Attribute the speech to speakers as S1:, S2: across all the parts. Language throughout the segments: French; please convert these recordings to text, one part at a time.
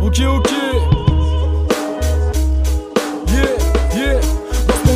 S1: Ok.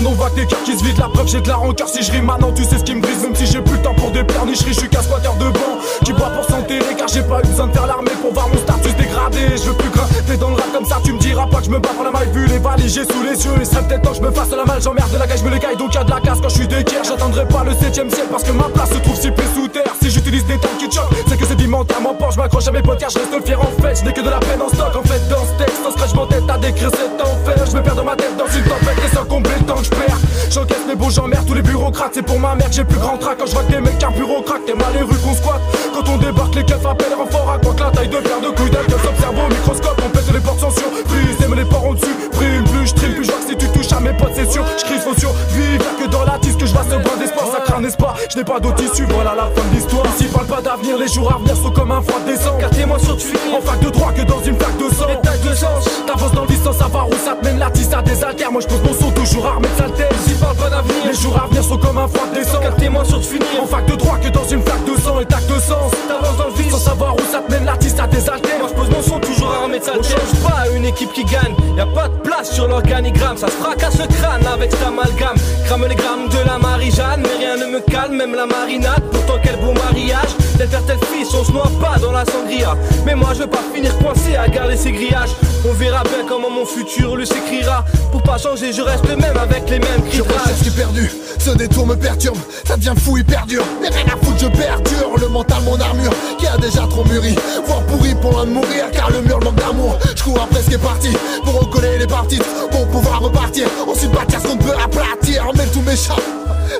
S1: On voit que tes cœurs qui se vident, la preuve j'ai de la rancœur. Si je rime maintenant tu sais ce qui me brise. Même si j'ai plus le temps pour des pleurnicheries, je suis qu'un squatter de banc qui boit pour s'enterrer, car j'ai pas eu besoin de faire l'armée pour voir mon statut dégradé. Je veux plus grimper dans le rap comme ça, tu me diras pas que je me bats pour la maille. Vu les valises j'ai sous les yeux, il serait peut-être temps que je me fasse la malle. J'emmerde la gage, je me les caille, donc y'a de la casse quand je suis d'équerre. J'attendrai pas le 7ème ciel parce que ma place se trouve 6 pieds sous terre. Si j'utilise des termes qui te choquent, c'est que c'est mentalement port. Je m'accroche à mes potes car je reste fier en fait. Je n'ai que de la peine en stock en fait. Dans ce texte, en scratch m'entête à décrire cet enfer. Je me perds dans ma tête dans une tempête et sans combler le temps que je perds. J'encaisse mes beaux, j'emmerde tous les bureaucrates. C'est pour ma mère que j'ai plus grand trac quand je vois que des mecs carburant crack. T'es mal les rues qu'on squatte. Quand on débarque, les keufs appellent renfort à quoi que la taille de fer de couilles d'un keuf s'observe au microscope. On pète les portes sans surprise, et les ports en dessus. Prime, plus je trime, plus je vois que si tu touches à mes potes, c'est sûr. Je crie faut survivre, y'a que dans la tisse que je vois ce brin d'espoir. Ça craint, n'est-ce pas? Je n'ai pas d'autre issue, voilà la fin de l'histoire. Ici parle pas d'avenir, les jours à venir sont comme un froid décembre. Car t'es moins sûr de finir en fac de droit que dans une flaque de sang. Les tailles de sens, t'avances dans le vide sans savoir où ça te mène. La tisse à des haltères, moi je pose mon son toujours armé de saleté. Ici parle pas d'avenir, les jours à venir sont comme un froid décembre. Car t'es moins sûr de finir en fac de droit que dans une flaque de sang. Et tac de sens, t'avances dans le vide sans savoir où ça te mène. La tisse à des haltères, moi je pose mon son toujours armé de saleté.
S2: On change pas à une équipe qui gagne, y'a pas de place sur l'organigramme. Ça se fracasse le crâne avec cet amalgame. Crame les grammes de la Marie-Jeanne, mais rien ne me calme, même la marinade. Pourtant quel beau mariage, tel père tel fils, on se noie pas dans la sangria. Mais moi je veux pas finir coincé à garder ses grillages. On verra bien comment mon futur lui s'écrira. Pour pas changer je reste le même avec les mêmes cris.
S3: Je recherche du perdu, ce détour me perturbe. Ça devient fou, hyper dur, mais rien à foutre je perdure. Le mental, mon armure, qui a déjà trop mûri, voire pourri pour loin de mourir. Car le mur manque d'amour, je cours après ce qui est parti. Pour recoller les parties, pour pouvoir repartir. Ensuite bâtir ce qu'on peut aplatir. Mais tout m'échappe,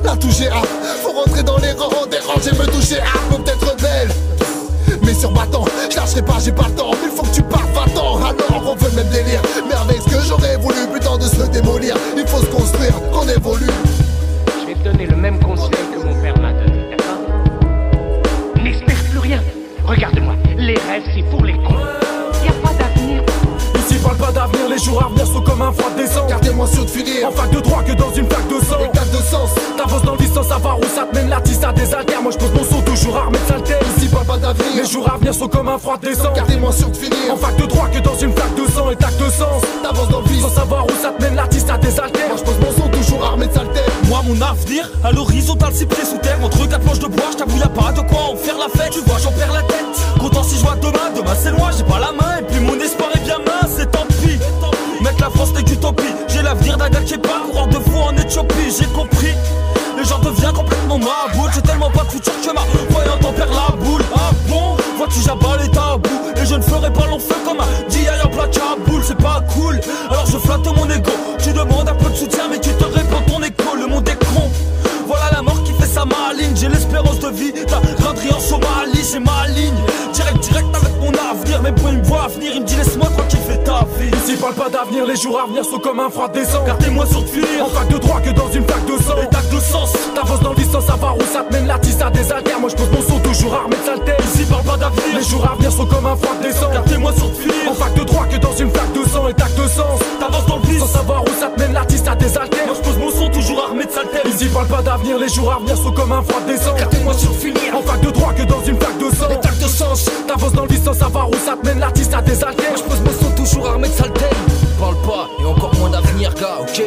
S3: là tout gérable. Faut rentrer dans les rangs, déranger, me toucher. Arme peut-être belle, mais sur battant, je lâcherai pas, j'ai pas le temps. Il faut que tu partes, va-t'en. Alors on veut le même délire, mais avec ce que j'aurais voulu. Plutôt de se démolir, il faut se construire, qu'on évolue.
S4: Je vais te donner le même conseil que mon père m'a donné, d'accord? N'espère plus rien. Regarde-moi, les rêves c'est pour les cons. Y a pas d'avenir.
S1: Ici parle pas d'avenir, les jours à venir sont comme un froid décembre.
S3: Car t'es moins sûr de finir
S1: en fac de droit que dans une flaque de sang.
S3: Et tac de sens,
S1: t'avances dans le vide sans savoir où ça te mène. La tisse à des haltères, moi je pose mon son toujours armé de saleté.
S3: ici parle pas d'avenir,
S1: Les jours à venir sont comme un froid décembre.
S3: car t'es moins sûr de finir
S1: En fac de droit que dans une flaque de sang. Et tac de sens,
S3: t'avances dans le vide
S1: sans savoir où ça te mène. La tisse à des haltères,
S3: moi je pose mon son toujours armé de saleté.
S2: Moi mon avenir à l'horizontale, 6 pieds sous terre. Entre 4 planches de bois, je t'avoue y'a pas de quoi en faire la fête. Tu vois j'en perds la tête. Content si je vois demain c'est loin, j'ai pas la main. Et puis mon espoir est bien mince, c'est tant pis. Mec la France n'est qu'utopie. J'ai l'avenir d'un gars qui est pas coureur de fou en Éthiopie. J'ai compris, les gens deviennent complètement marboule. J'ai tellement pas de futur que ma voyant t'en perd la boule. Ah bon, vois-tu j'abats les tabous. Et je ne ferai pas long feu comme un D.I. en plaque à boule. C'est pas cool, alors je flatte mon ego. Tu demandes un peu de soutien mais tu te réponds ton écho. Le monde est con, voilà la mort qui fait sa maligne. J'ai l'espérance de vie, la grinderie en Somalie. C'est ma ligne, direct avec mon avenir. Mais pour il me voit venir, il me dit laisse-moi tranquille, fais ta vie.
S1: Ici parle pas d'avenir, les jours à venir sont comme un froid décembre.
S2: Car t'es moins sûr de finir
S1: en fac de droit que dans une flaque de sang.
S2: et tac de sens.
S1: T'avances dans le vide sans savoir où ça te mène. La tisse à des haltères, moi je pose mon son toujours armé de saleté.
S2: Ici parle pas d'avenir,
S1: Les jours à venir sont comme un froid décembre.
S2: car t'es moins sûr de finir
S1: En fac de droit que dans une flaque de sang. Et tac de sens,
S2: t'avances dans le vide
S1: sans savoir où ça te mène. La tisse à des haltères,
S2: moi je pose mon son toujours armé de saleté.
S1: ici parle pas d'avenir, les jours à venir sont comme un froid décembre.
S3: Car t'es moins sûr de finir
S1: En fac de droit que dans une flaque de sang.
S3: et tac de sens,
S1: T'avances dans le vide sans savoir où ça te mène. La tisse à des haltères,
S3: je pose mon son toujours armé de saleté. Parle pas, et encore moins d'avenir gars, ok.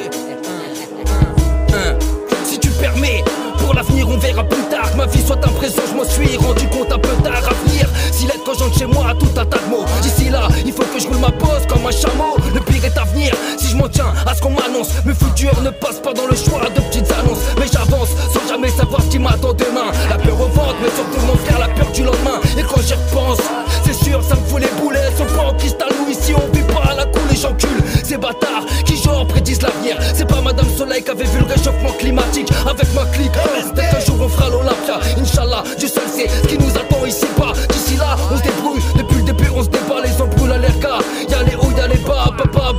S3: Si tu permets, pour l'avenir on verra plus tard. Que ma vie soit un présent, je m'en suis rendu compte un peu tard. À venir, s'il est quand j'entre chez moi, tout un tas de mots. D'ici là, il faut que je roule ma pose comme un chameau. Le pire est à venir, si je m'en tiens à ce qu'on m'annonce. Mes futurs ne passent pas dans le choix de petites annonces. Mais j'avance sans jamais savoir ce qui m'attend demain. La peur au ventre, mais surtout mon frère, la peur du lendemain. Et quand j'y repense, c'est sûr, ça me fout les boulets. Sont pas en cristal, nous ici on vit pas à la cool et j'encule ces bâtards qui genre prédisent l'avenir. C'est pas Madame Soleil qui avait vu le réchauffement climatique avec ma clique. Peut-être un jour on fera l'Olympia, Inch'Allah, Dieu seul sait ce qui nous attend ici bas. D'ici là, on se débrouille, depuis le début on se débat, les ampoules à l'air gars. Y'a les hauts, y'a les bas,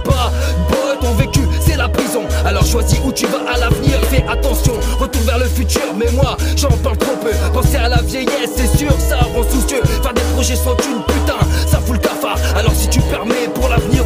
S3: Boy, ton vécu, c'est la prison. Alors choisis où tu vas à l'avenir, fais attention, retourne vers le futur. Mais moi, j'en parle trop peu, penser à la vieillesse, c'est sûr, ça rend soucieux. Faire des projets sans thune, putain, ça fout le cafard. Alors si tu permets, pour l'avenir